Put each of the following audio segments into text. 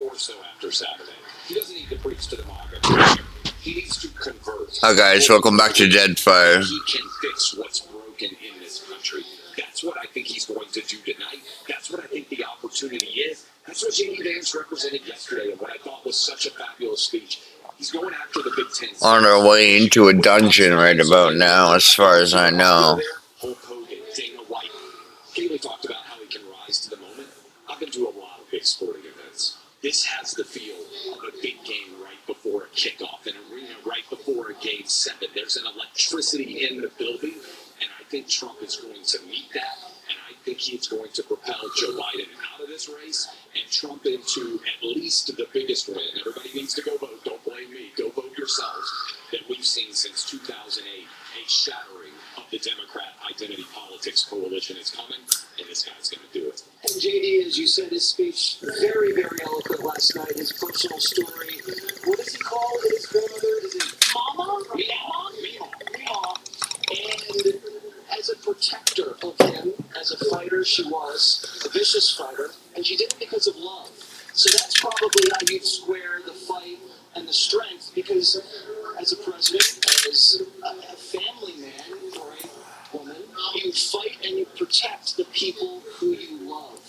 more so after Saturday. He doesn't need to preach to the MAGA. He needs to convert. Hi guys, welcome back to Deadfire. He can fix what's broken in this country. That's what I think he's going to do tonight. That's what I think the opportunity is. That's what J.D. Vance represented yesterday, and what I thought was such a fabulous speech. He's going after the Big Ten. On our way into a dungeon right about now, as far as I know. Hulk Hogan, Dana White. Kaylee talked about how he can rise to the moment. I've been to a lot of big sporting events. This has the feel of a big game right before a kickoff, an arena right before a game 7. There's an electricity in the building, and I think Trump is going to meet that, and I think he's going to propel Joe Biden out of this race and Trump into at least the biggest win. Everybody needs to go vote. Don't blame me. Go vote yourselves. That we've seen since 2008, a shattering of the Democrat identity politics coalition is coming, and this guy's going to do it. And JD, as you said, his speech, very, very eloquent last night, his personal story. What does he call his grandmother? Is it Mama? Mama. And as a protector of him, as a fighter, she was a vicious fighter, and she did it because of love. So that's probably how you'd square the fight and the strength, because as a president, as a family man or a woman, you fight and you protect the people who you love.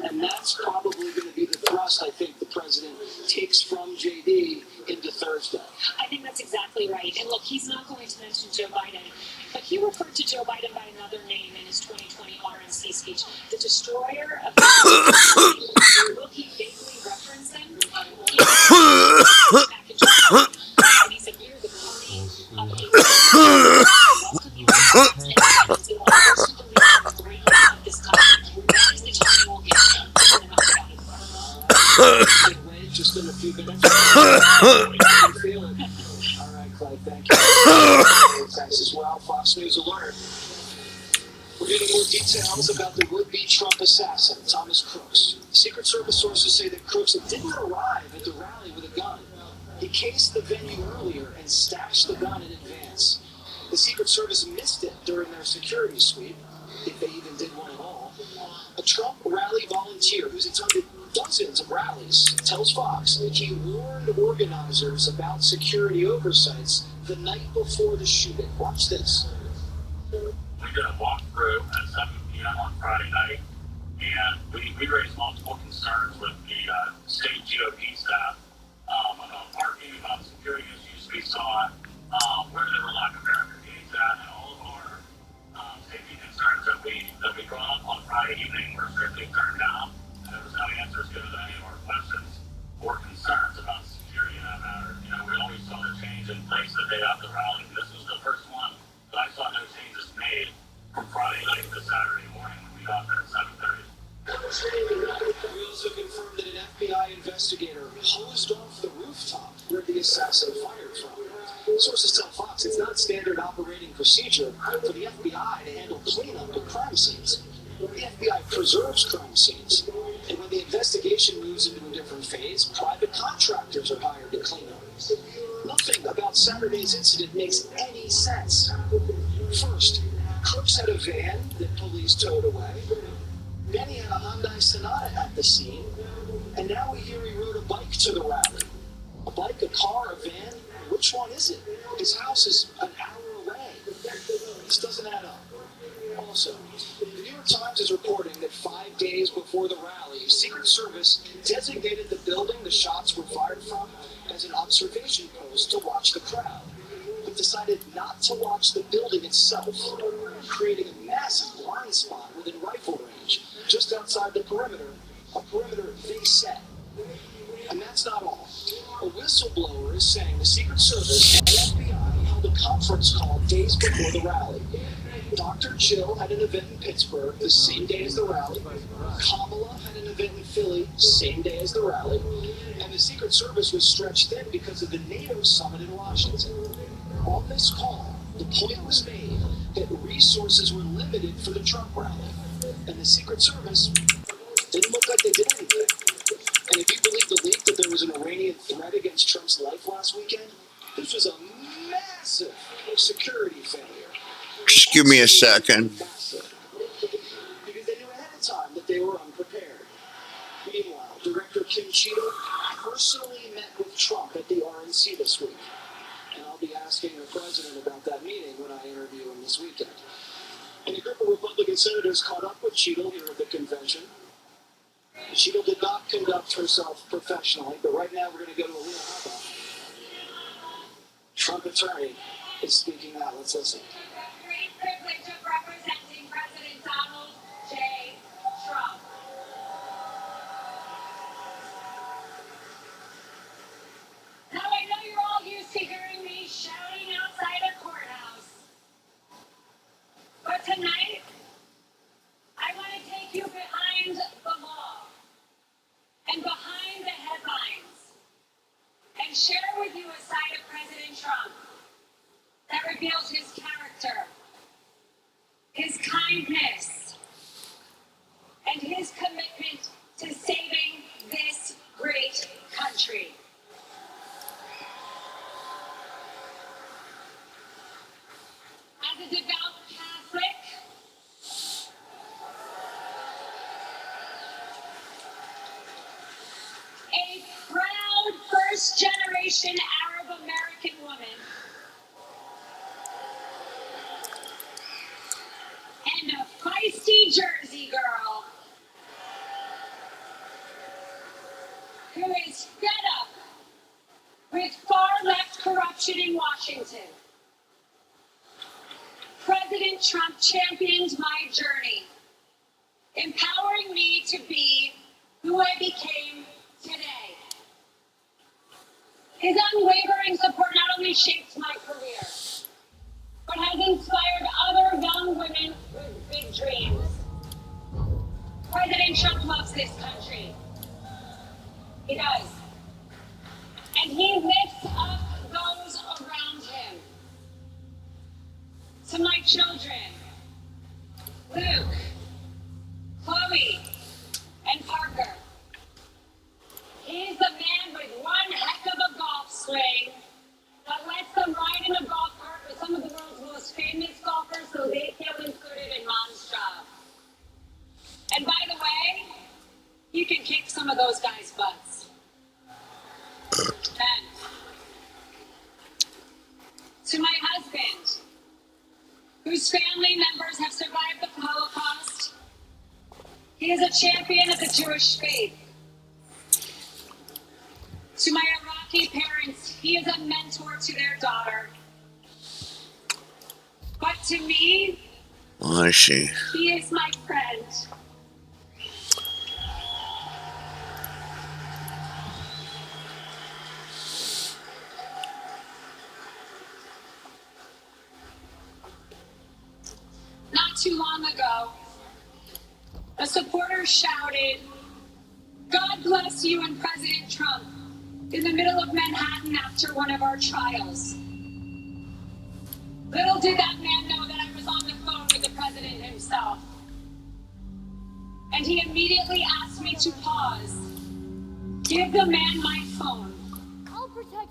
And that's probably going to be the thrust, I think, the president takes from JD into Thursday. I think that's exactly right. And look, he's not going to mention Joe Biden, but he referred to Joe Biden by another name in his 2020 RNC speech, the destroyer of the Will he vaguely reference him? He back in 2020, and he said, we're the party of this country. That's the time we'll get Just in a few minutes. All right, Clay, thank you. Thanks as well. Fox News alert. We're getting more details about the would-be Trump assassin, Thomas Crooks. Secret Service sources say that Crooks didn't arrive at the rally with a gun. He cased the venue earlier and stashed the gun in advance. The Secret Service missed it during their security sweep, if they even did one at all. A Trump rally volunteer who's attended dozens of rallies tells Fox that he warned organizers about security oversights the night before the shooting. Watch this. We did a walkthrough at 7 p.m. on Friday night, and we raised multiple concerns with the state GOP staff about parking, about security issues we saw, where there were lack of barricades at, and all of our safety concerns that we brought up on Friday evening were strictly turned down. There was no answers given to any of our questions or concerns about security in that matter. You know, we always saw the change in place the day after the rally. This was the first one that I saw no changes made from Friday night to Saturday morning when we got there at 7:30. We also confirmed that an FBI investigator hosed off the rooftop where the assassin fired from. Sources tell Fox it's not standard operating procedure for the FBI to handle cleanup at crime scenes. The FBI preserves crime scenes, and when the investigation moves into a different phase, private contractors are hired to clean up. Nothing about Saturday's incident makes any sense. First, Crooks had a van that police towed away. Then he had a Hyundai Sonata at the scene, and now we hear he rode a bike to the rally. A bike, a car, a van? Which one is it? His house is an hour away. This doesn't add up. Also, the New York Times is reporting that 5 days before the rally, Secret Service designated the building the shots were fired from as an observation post to watch the crowd, but decided not to watch the building itself, creating a massive blind spot within rifle range just outside the perimeter, a perimeter they set. And that's not all. A whistleblower is saying the Secret Service and FBI held a conference call days before the rally. Dr. Jill had an event in Pittsburgh the same day as the rally. Kamala had an event in Philly same day as the rally. And the Secret Service was stretched thin because of the NATO summit in Washington. On this call, the point was made that resources were limited for the Trump rally. And the Secret Service didn't look like they did anything. And if you believe the leak that there was an Iranian threat against Trump's life last weekend, this was a massive security failure. Just give me a second. Because they knew ahead of time that they were unprepared. Meanwhile, Director Kim Cheadle personally met with Trump at the RNC this week. And I'll be asking the president about that meeting when I interview him this weekend. And a group of Republican senators caught up with Cheadle here at the convention. Cheadle did not conduct herself professionally, but right now we're going to go to a real hop. Trump attorney is speaking now. Let's listen. The great privilege of representing President Donald J. Trump. Now, I know you're all used to hearing me shouting outside a courthouse. But tonight, I want to take you behind the law and behind the headlines and share with you a side of President Trump that reveals his character, his kindness, and his commitment to saving this great country. As a devout Catholic, a proud first-generation Arab-American woman, and a feisty Jersey girl who is fed up with far-left corruption in Washington. President Trump championed my journey, empowering me to be who I became today. His unwavering support not only shaped my career, but has inspired other young women with big dreams. President Trump loves this country. He does. And he lifts up those around him. To my children, Luke, Chloe, and Parker. He's the man with one heck of a golf swing that lets them ride in a golf cart with some of the world's most famous golfers so they feel included in Mom's job. And by the way, you can kick some of those guys' butts. And to my husband, whose family members have survived the Holocaust, he is a champion of the Jewish faith. To my Iraqi parents, he is a mentor to their daughter. But to me, Oh, I see. he is my friend. Not too long ago, a supporter shouted, "God bless you and President Trump," in the middle of Manhattan after one of our trials. Little did that man know that I was on the phone with the president himself. And he immediately asked me to pause, give the man my phone,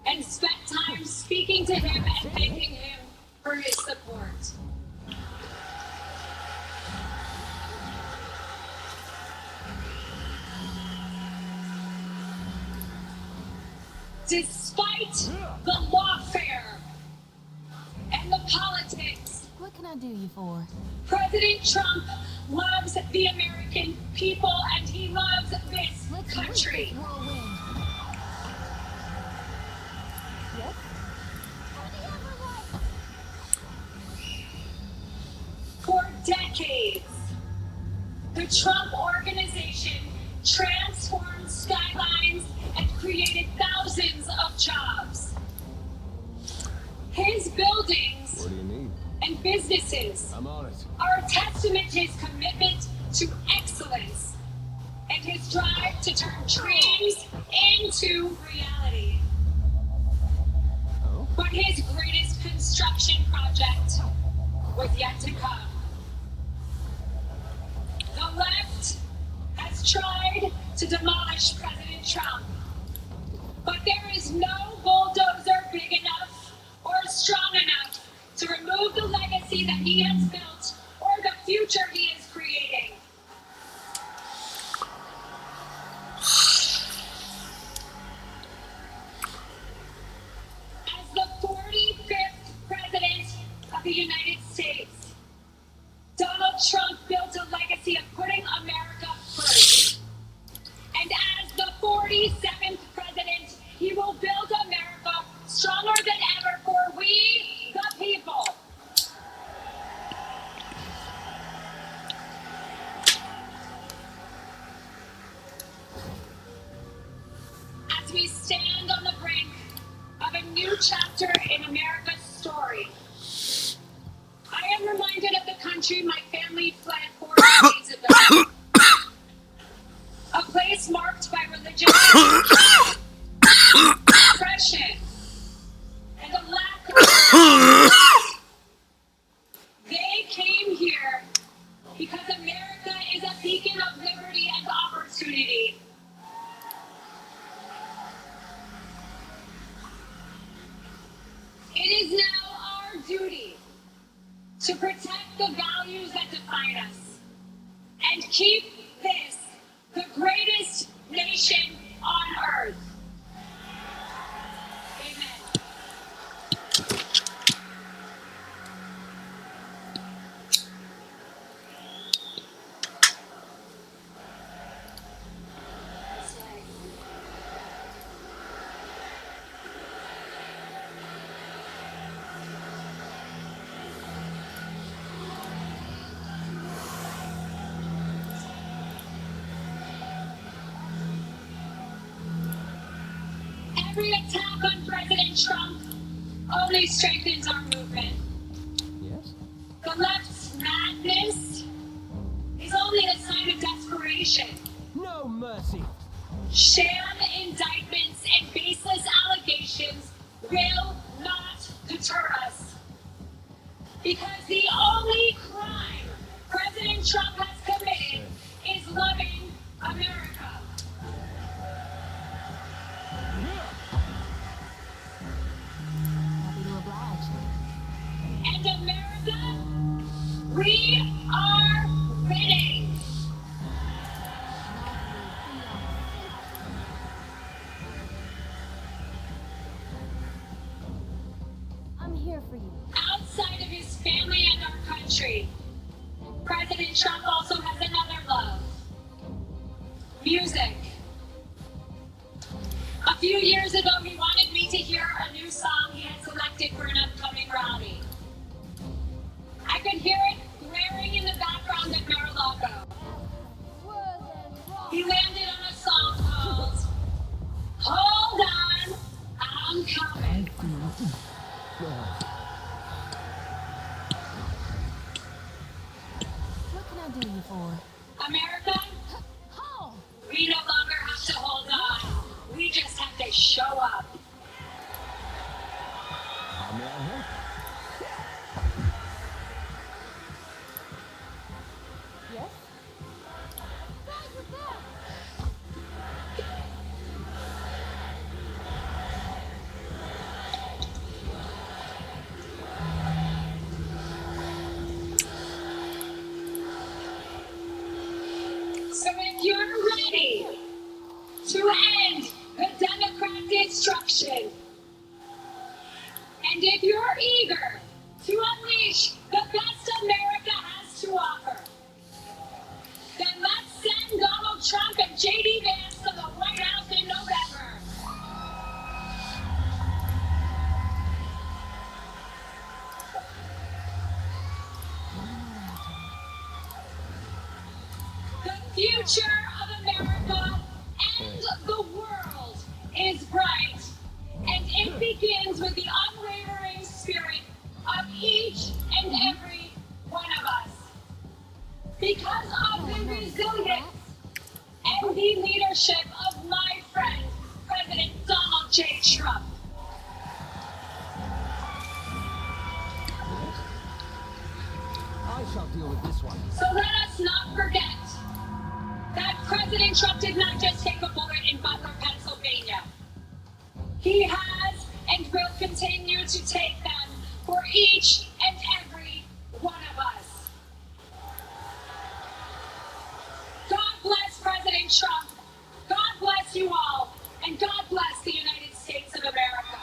and spent time speaking to him and thanking him for his support. Despite the lawfare and the politics, What can I do you for? President Trump loves the American people and he loves this country. Whirlwind. Yes? For decades, the Trump organization transformed skylines and created thousands of jobs. His buildings What do you need? and businesses I'm on it. are a testament to his commitment to excellence and his drive to turn dreams into reality. Oh? But his greatest construction project was yet to come. The left has tried to demolish President Trump, but there is no bulldozer big enough or strong enough to remove the legacy that he has built or the future he is creating. as we stand on the brink of a new chapter in America's story, I am reminded of the country my family fled 4 decades ago. A place marked by religious oppression and a lack of. They came here because America is a beacon of liberty and opportunity. It is now our duty to protect the values that define us and keep this the greatest nation on earth. Amen. Every attack on President Trump only strengthens our movement. Yes? The left's madness is only a sign of desperation. No mercy. Sham indictments and baseless allegations will not deter us. Because the only crime President Trump has committed is loving America. Happy to oblige. And America, we are ready. I'm here for you. Outside of his family and our country, President Trump also has another love. Music. A few years ago, he wanted me to hear a new song he had selected for an upcoming rally. I could hear it blaring in the background at Mar-a-Lago. He landed on a song called Hold On, I'm Coming. What can I do you for? America, Oh! we no longer have to hold on. We just have to show up. How may I help? Yes? Guys, what's that? So if you're ready to end the Democrat destruction, and if you're eager to unleash the best America has to offer, then let's send Donald Trump and J.D. Vance to the White House in November. The future of America and the world is bright, and it begins with the unwavering spirit of each and every one of us. Because of the resilience and the leadership of my friend, President Donald J. Trump. I shall deal with this one. So let us not forget that President Trump did not just take a bullet in Butler, Pennsylvania. He has and will continue to take them for each and every one of us. God bless President Trump. God bless you all. And God bless the United States of America.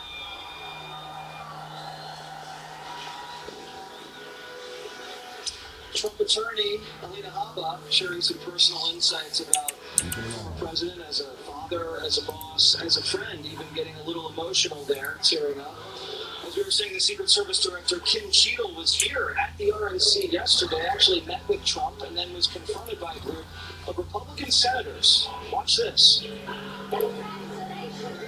Trump attorney Alina Habba sharing some personal insights about the former president as a father, as a boss, as a friend, even getting a little emotional there, tearing up. As we were saying, the Secret Service Director Kim Cheadle was here at the RNC yesterday, actually met with Trump, and then was confronted by a group of Republican senators. Watch this. Congratulations.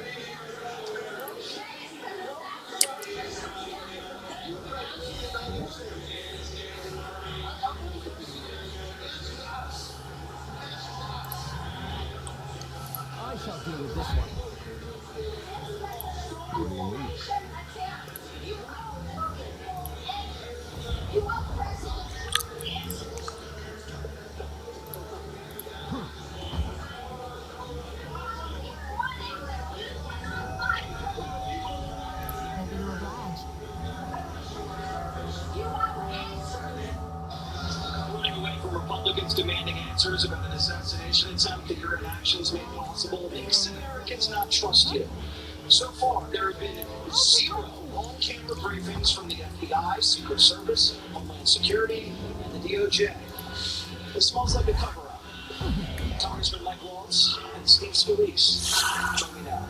What do you need? Maybe you oblige. Running away from Republicans demanding answers about an assassination attempt that your inactions made possible makes Americans not trust you. So far, there have been 0 on-camera briefings from the FBI, Secret Service, Homeland Security, and the DOJ. It smells like a cover-up. Congressman Mike Waltz and Steve Scalise. Join me now.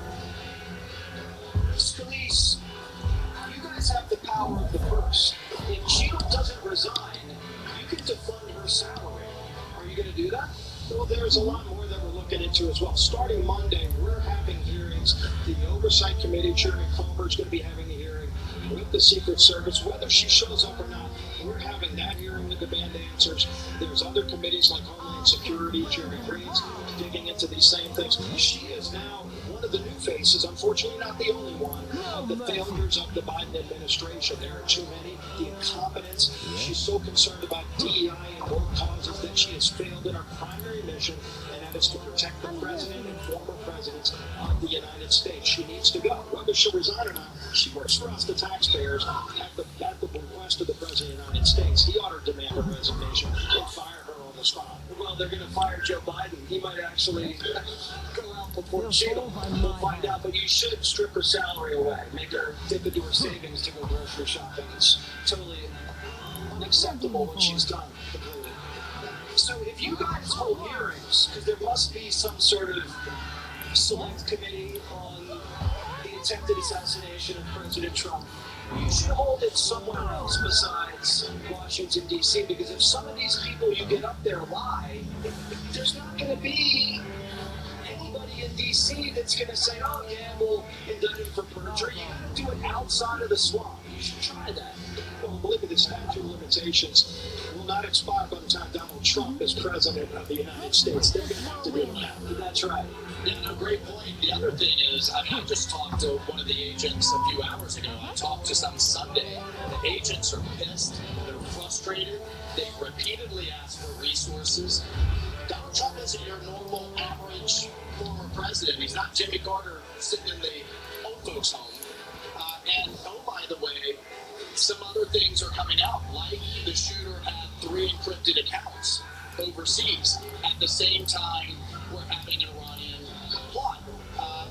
Scalise, you guys have the power of the purse. If Jill doesn't resign, you can defund her salary. Are you going to do that? Well, there's a lot more that we're looking into as well. Starting Monday, we're having hearings. The Oversight Committee Chairman Culver is going to be having a hearing with the Secret Service. Whether she shows up or not, we're having that hearing with demand answers. There's other committees like Homeland Security, Jerry Green's digging into these same things. She is now one of the new faces, unfortunately not the only one, of the failures of the Biden administration. There are too many. The incompetence. She's so concerned about DEI and world causes that she has failed in her primary mission, and that is to protect the president and former presidents of the United States. She needs to go. Whether she'll resign or not, she works for us, the taxpayers, at the request of the president of the United States. He ought to demand a resignation and fire her on the spot. Well, they're going to fire Joe Biden. He might actually go out before Jill. We'll find out, but you should strip her salary away. Make her dip into her savings to go grocery shopping. It's totally unacceptable what she's done completely. So if you guys hold hearings, because there must be some sort of select committee on the attempted assassination of President Trump, you should hold it somewhere else besides Washington, D.C., because if some of these people you get up there lie, there's not going to be anybody in D.C. that's going to say, oh, yeah, we'll indict him for perjury. You got to do it outside of the swamp. You should try that. Well, believe me, the statute of limitations will not expire by the time Donald Trump is president of the United States. They're going to have to do that. That's right. Yeah, no, great point. The other thing is, I mean, I just talked to one of the agents a few hours ago. I talked to some Sunday. The agents are pissed. They're frustrated. They repeatedly ask for resources. Donald Trump isn't your normal, average former president. He's not Jimmy Carter sitting in the old folks' home. And, oh, by the way, some other things are coming out, like the shooter had 3 encrypted accounts overseas. At the same time, we're having an Iranian plot.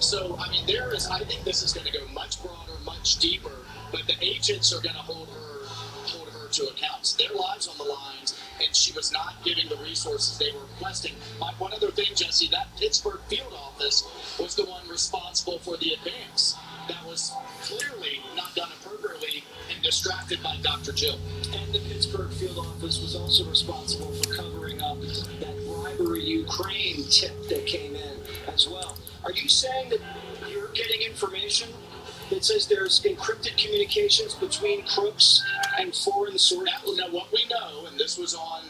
So, I mean, I think this is going to go much broader, much deeper, but the agents are going to hold her to accounts. Their lives on the lines, and she was not giving the resources they were requesting. One other thing, Jesse, that Pittsburgh field office was the one responsible for the advance. That was clearly not done appropriately and distracted by Dr. Jill. And the Pittsburgh field office was also responsible for covering up that bribery Ukraine tip that came in as well. Are you saying that you're getting information that says there's encrypted communications between crooks and foreign sources? Now, what we know, and this was on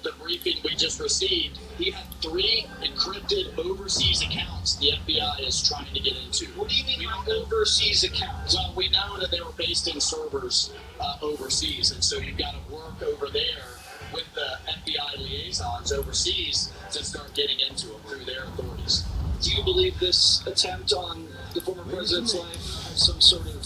the briefing we just received, he had 3 encrypted overseas accounts the FBI is trying to get into. What do you mean by overseas accounts? Well, we know that they were based in servers overseas, and so you've got to work over there with the FBI liaisons overseas to start getting into them through their authorities. Do you believe this attempt on the former president's life has some sort of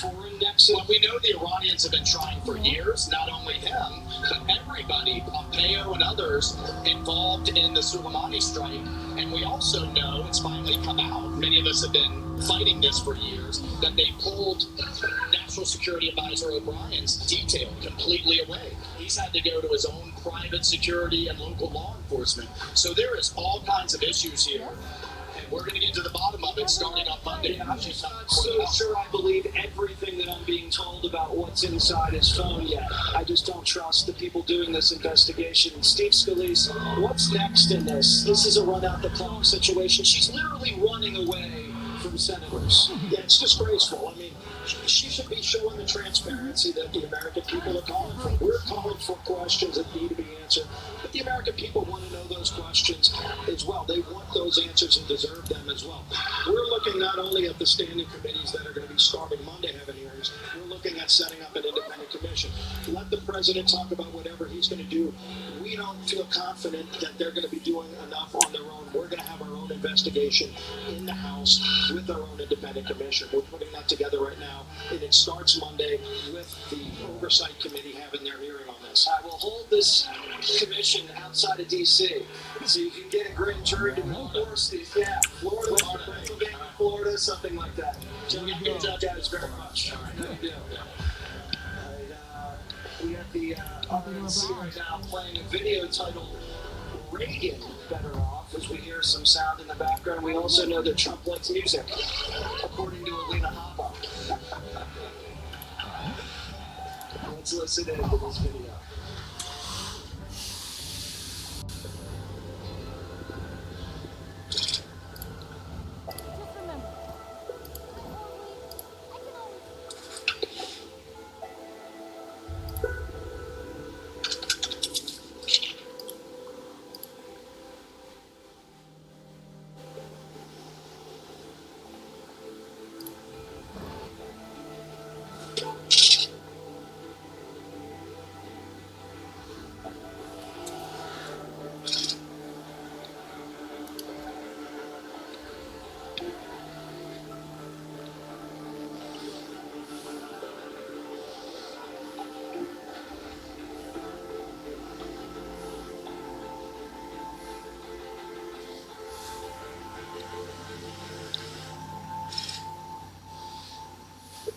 foreign nexus? Well, we know the Iranians have been trying for years, not only him, but everybody, Pompeo and others, involved in the Soleimani strike. And we also know, it's finally come out, many of us have been fighting this for years, that they pulled National Security Advisor O'Brien's detail completely away. He's had to go to his own private security and local law enforcement. So there is all kinds of issues here. And we're going to get to the bottom of it starting on Monday. I'm just not so sure I believe everything that I'm being told about what's inside his phone yet. I just don't trust the people doing this investigation. Steve Scalise, what's next in this? This is a run-out-the-clock situation. She's literally running away from senators. Yeah, it's disgraceful. I mean, she should be showing the transparency that the American people are calling for. We're calling for questions that need to be answered, but the American people want to know those questions as well. They want those answers and deserve them as well. We're looking not only at the standing committees that are going to be starting Monday having hearings, we're looking at setting up an independent commission. Let the president talk about whatever he's going to do. We don't feel confident that they're going to be doing enough on their own. We're going to have our own investigation in the House with our own independent commission. We're putting that together right now, and it starts Monday with the Oversight Committee having their hearing on this. I will hold this commission outside of D.C. so you can get a grand jury to enforce these. Yeah, Florida, Pennsylvania, Florida, something like that. Judge, guys, very much. How you doing? We have the RNC right now playing a video titled Reagan Better Off, as we hear some sound in the background. We also know that Trump likes music, according to Alina Hoppa. Let's listen in to this video.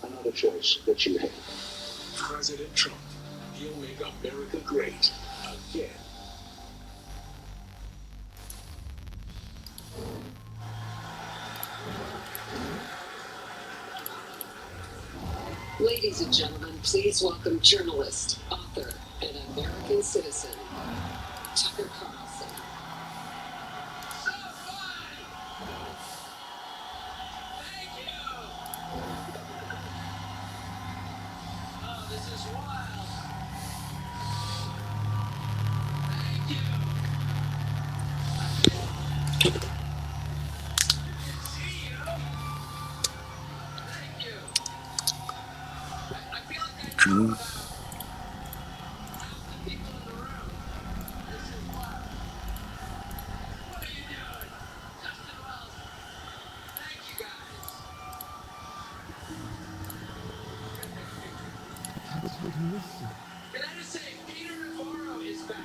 Another choice that you have. President Trump, he'll make America great again. Ladies and gentlemen, please welcome journalist, author, and American citizen, Tucker Carlson. Can I just say, Peter Navarro is back.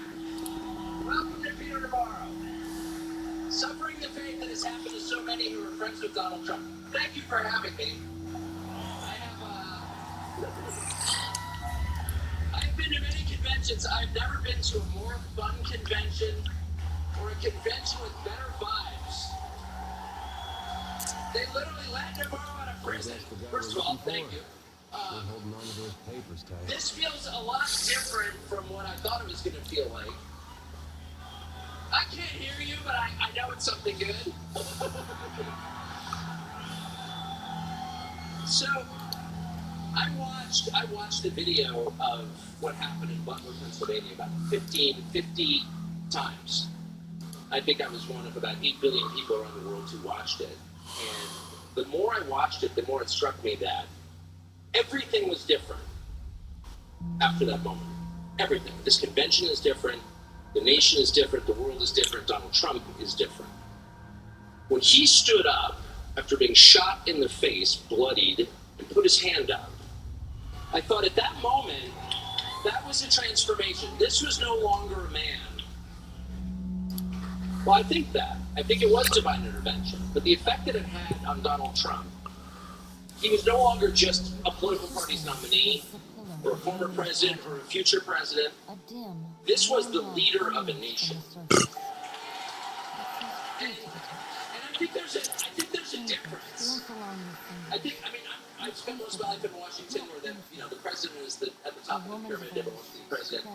Welcome to Peter Navarro. Suffering the fate that has happened to so many who are friends with Donald Trump. Thank you for having me. I've been to many conventions. I've never been to a more fun convention or a convention with better vibes. They literally let Navarro out of prison. First of all, thank you. Holding on to those papers tight. This feels a lot different from what I thought it was going to feel like. I can't hear you, but I know it's something good. So, I watched the video of what happened in Baldurs, Pennsylvania about 50 times. I think I was one of about 8 billion people around the world who watched it. And the more I watched it, the more it struck me that everything was different after that moment. Everything. This convention is different. The nation is different. The world is different. Donald Trump is different. When he stood up after being shot in the face, bloodied, and put his hand up, I thought at that moment, that was a transformation. This was no longer a man. Well, I think that. I think it was divine intervention. But the effect that it had on Donald Trump, he was no longer just a political party's nominee, or a former president, or a future president. This was the leader of a nation. And I think there's a difference. I've spent most of my life in Washington, where the president is at the top of the pyramid. Everyone wants to be president.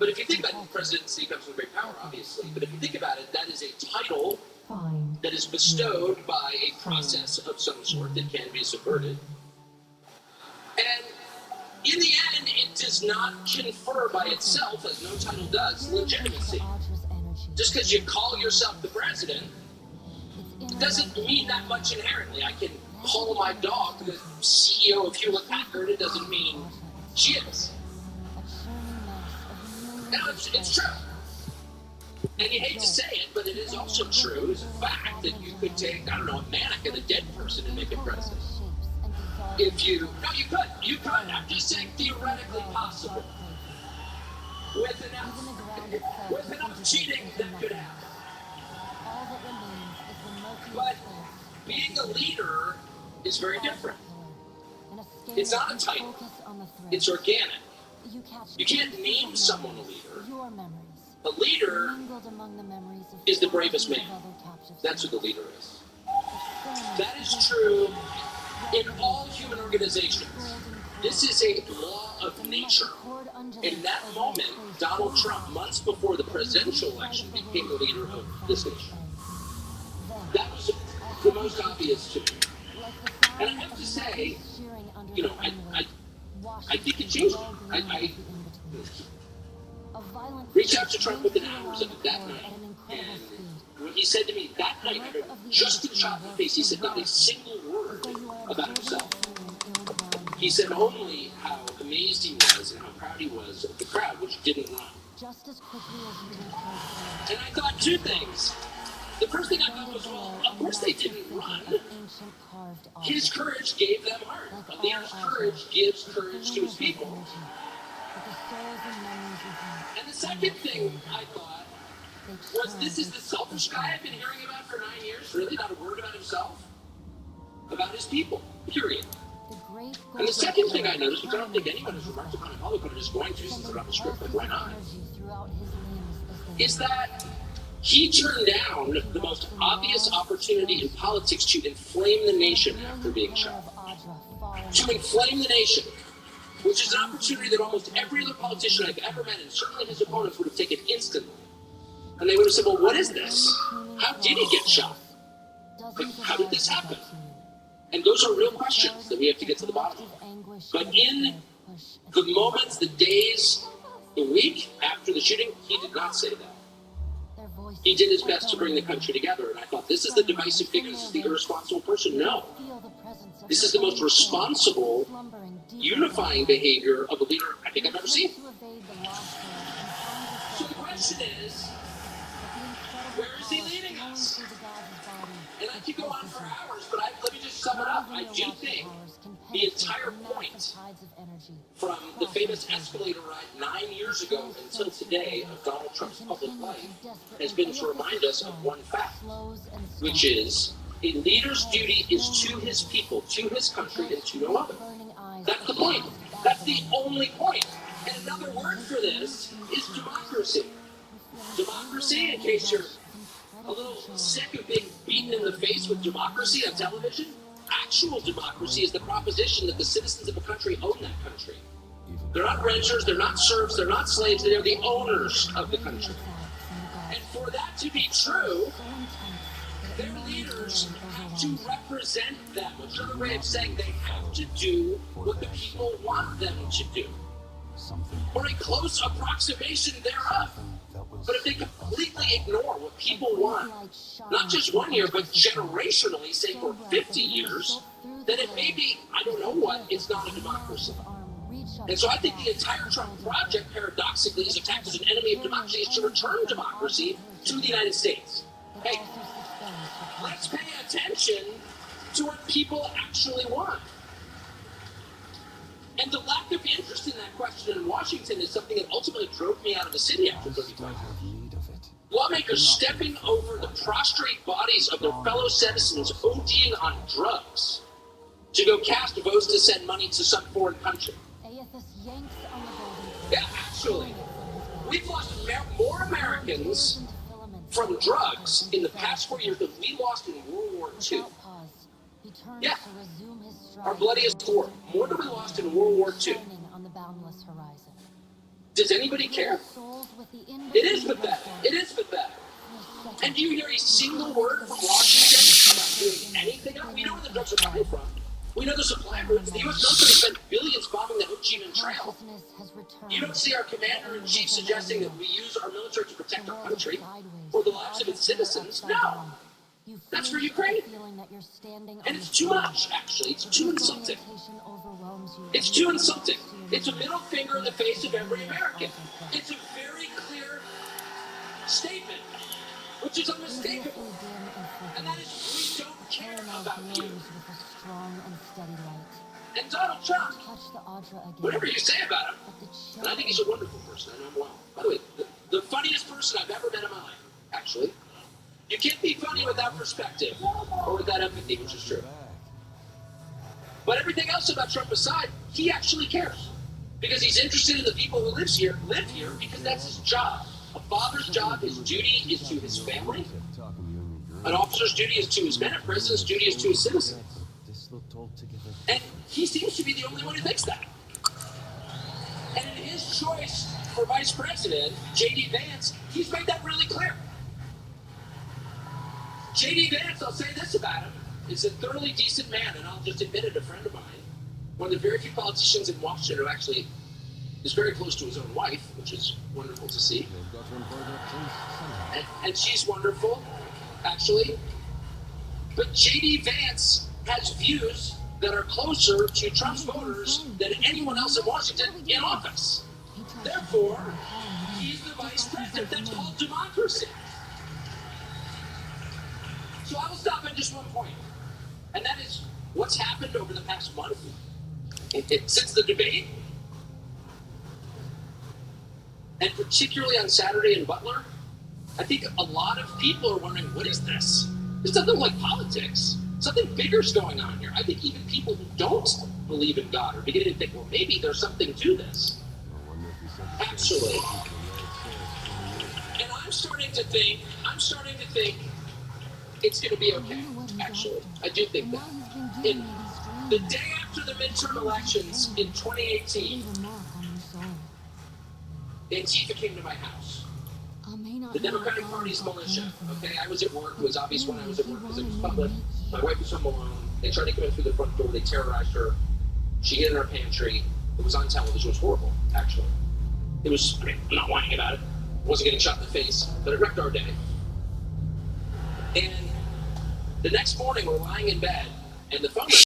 But if you think about it, the presidency comes with great power, obviously. But if you think about it, that is a title that is bestowed by a process of some sort that can be subverted. And in the end, it does not confer by itself, as no title does, legitimacy. Just because you call yourself the president, it doesn't mean that much inherently. I can call my dog the CEO of Hewlett Packard. It doesn't mean she is. Now, it's true. And you hate to say it, but it is also true, it's a fact, that you could take, I don't know, a mannequin, a dead person, and make it president. If you, no, you could, I'm just saying theoretically possible. With enough cheating, that could happen. But being a leader is very different. It's not a title, it's organic. You can't name someone a leader. A leader is the bravest man. That's what the leader is. That is true in all human organizations. This is a law of nature. In that moment, Donald Trump, months before the presidential election, became the leader of this nation. That was the most obvious to me. And I have to say, you know, I think it changed me. I reached out to Trump within hours of it that night. And when he said to me that night, just in shot in the face, he said not a single word about himself. He said only how amazed he was and how proud he was of the crowd, which didn't run. And I thought two things. The first thing I thought was, well, of course they didn't run. His courage gave them heart. A leader's courage gives courage to his people. And the second thing I thought was, this is the selfish guy I've been hearing about for 9 years, really not a word about himself, about his people, period. And the second thing I noticed, which I don't think anyone has remarked upon in public, but I'm just going to since it's about the script, like why not, is that he turned down the most obvious opportunity in politics to inflame the nation after being shot. To inflame the nation, which is an opportunity that almost every other politician I've ever met, and certainly his opponents, would have taken instantly. And they would have said, well, what is this? How did he get shot? Like, how did this happen? And those are real questions that we have to get to the bottom of. But in the moments, the days, the week after the shooting, he did not say that. He did his best to bring the country together, and I thought, this is the divisive figure, this is the irresponsible person. No. This is the most responsible, unifying behavior of a leader I think I've ever seen. So the question is, where is he leading us? And I could go on for hours, but let me just sum it up. I do think the entire point from the famous escalator ride 9 years ago until today of Donald Trump's public life has been to remind us of one fact, which is a leader's duty is to his people, to his country, and to no other. That's the point. That's the only point. And another word for this is democracy. Democracy, in case you're a little sick of being beaten in the face with democracy on television, actual democracy is the proposition that the citizens of a country own that country. They're not renters, they're not serfs, they're not slaves, they're the owners of the country. And for that to be true, their leaders have to represent them, which is another way of saying they have to do what the people want them to do, or a close approximation thereof. But if they completely ignore what people want, not just 1 year, but generationally, say for 50 years, then it may be, I don't know what, it's not a democracy. And so I think the entire Trump project, paradoxically, is attacked as an enemy of democracy, is to return democracy to the United States. Hey, let's pay attention to what people actually want. And the lack of interest in that question in Washington is something that ultimately drove me out of the city after 35 years. Lawmakers stepping over the prostrate bodies of their fellow citizens ODing on drugs to go cast votes to send money to some foreign country. Yeah, actually, we've lost more Americans from drugs in the past 4 years than we lost in World War II. Yeah, our bloodiest war. More than we lost in World War II. Does anybody care? It is pathetic. It is pathetic. And do you hear a single word from Washington about doing anything else? We know where the drugs are coming from. We know the supply routes. The U.S. military spent billions bombing the Ho Chi Minh Trail. You don't see our commander-in-chief suggesting that we use our military to protect our country or the lives of its citizens. No. That's for Ukraine. And it's too much, actually. It's too insulting. It's too insulting. It's a middle finger in the face of every American. It's a very clear statement, which is unmistakable. And that is, we don't care about you. And Donald Trump, whatever you say about him, and I think he's a wonderful person, I know him well. By the way, the funniest person I've ever met in my life, actually. You can't be funny without perspective, or without empathy, which is true. But everything else about Trump aside, he actually cares. Because he's interested in the people who live here, because that's his job. A father's job, his duty is to his family. An officer's duty is to his men. A president's duty is to his citizens. And he seems to be the only one who thinks that. And in his choice for vice president, J.D. Vance, he's made that really clear. J.D. Vance, I'll say this about him, is a thoroughly decent man, and I'll just admit it, a friend of mine. One of the very few politicians in Washington who actually is very close to his own wife, which is wonderful to see. And she's wonderful, actually. But J.D. Vance has views that are closer to Trump's voters than anyone else in Washington in office. Therefore, he's the vice president. That's called democracy. So I will stop at just one point, and that is what's happened over the past month since the debate, and particularly on Saturday in Butler. I think a lot of people are wondering, what is this? This doesn't look like politics. Something bigger's going on here. I think even people who don't believe in God are beginning to think, well, maybe there's something to this. Actually. And I'm starting to think it's going to be okay, actually. I do think that. In the day after the midterm elections in 2018, Antifa came to my house. The Democratic Party's militia. Okay, I was at work. It was obvious when I was at work because it was public. My wife was home alone. They tried to come in through the front door. They terrorized her. She hid in her pantry. It was on television. It was horrible, actually. It was, I'm not whining about it. I wasn't getting shot in the face, but it wrecked our day. And the next morning, we're lying in bed, and the phone